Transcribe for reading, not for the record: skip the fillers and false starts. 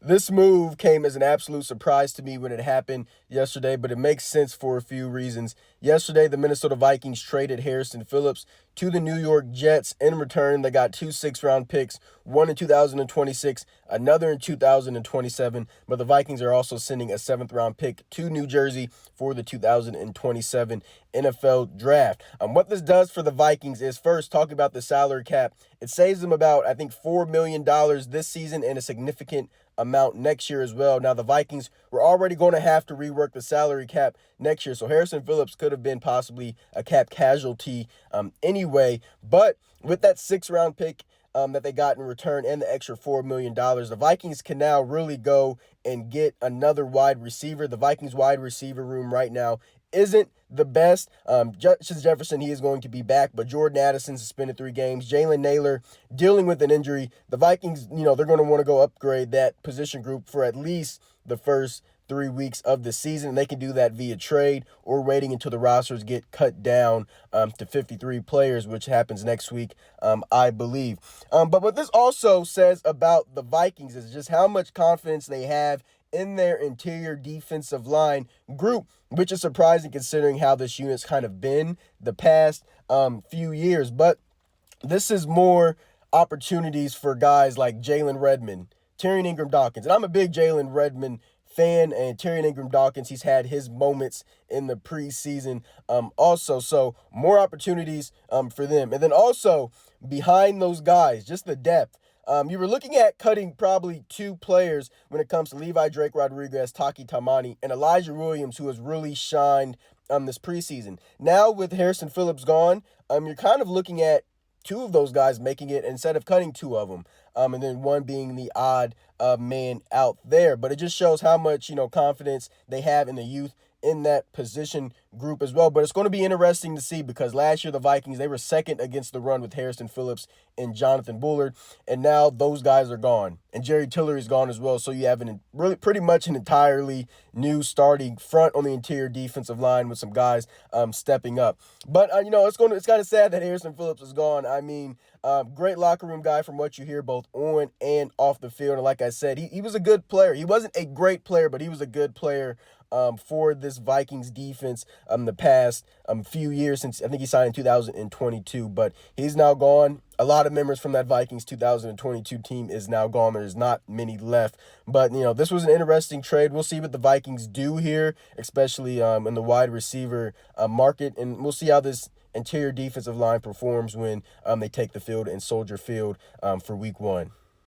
This move came as an absolute surprise to me when it happened yesterday, but it makes sense for a few reasons. Yesterday, the Minnesota Vikings traded Harrison Phillips to the New York Jets. In return, they got two six-round picks, one in 2026, another in 2027. But the Vikings are also sending a seventh-round pick to New Jersey for the 2027 NFL Draft. What this does for the Vikings is, first, talk about the salary cap. It saves them about, I think, $4 million this season and a significant amount next year as well. Now, the Vikings were already going to have to rework the salary cap next year, so Harrison Phillips could have been possibly a cap casualty anyway. But with that six-round pick that they got in return and the extra $4 million, the Vikings can now really go and get another wide receiver. The Vikings wide receiver room right now isn't the best. Justin Jefferson, he is going to be back, but Jordan Addison suspended 3 games. Jalen Nailor dealing with an injury. The Vikings, they're going to want to go upgrade that position group for at least the first 3 weeks of the season. And they can do that via trade or waiting until the rosters get cut down to 53 players, which happens next week, I believe. But what this also says about the Vikings is just how much confidence they have in their interior defensive line group, which is surprising considering how this unit's kind of been the past few years. But this is more opportunities for guys like Jalen Redmond, Tyrion Ingram-Dawkins. And I'm a big Jalen Redmond fan, and Tyrion Ingram-Dawkins, he's had his moments in the preseason also. So more opportunities for them. And then also behind those guys, just the depth. You were looking at cutting probably 2 players when it comes to Levi Drake Rodriguez, Taki Taimani, and Elijah Williams, who has really shined this preseason. Now with Harrison Phillips gone, you're kind of looking at 2 of those guys making it instead of cutting 2 of them, and then one being the odd man out there. But it just shows how much confidence they have in the youth in that position group as well. But it's going to be interesting to see because last year the Vikings, they were second against the run with Harrison Phillips and Jonathan Bullard, and now those guys are gone, and Jerry Tillery's gone as well. So you have really pretty much an entirely new starting front on the interior defensive line with some guys stepping up. But it's kind of sad that Harrison Phillips is gone. I mean, great locker room guy from what you hear both on and off the field. And like I said, he was a good player. He wasn't a great player, but he was a good player for this Vikings defense the past few years, since I think he signed in 2022, but he's now gone. A lot of members from that Vikings 2022 team is now gone. There's not many left, but this was an interesting trade. We'll see what the Vikings do here, especially in the wide receiver market, and we'll see how this interior defensive line performs when they take the field in Soldier Field for week 1.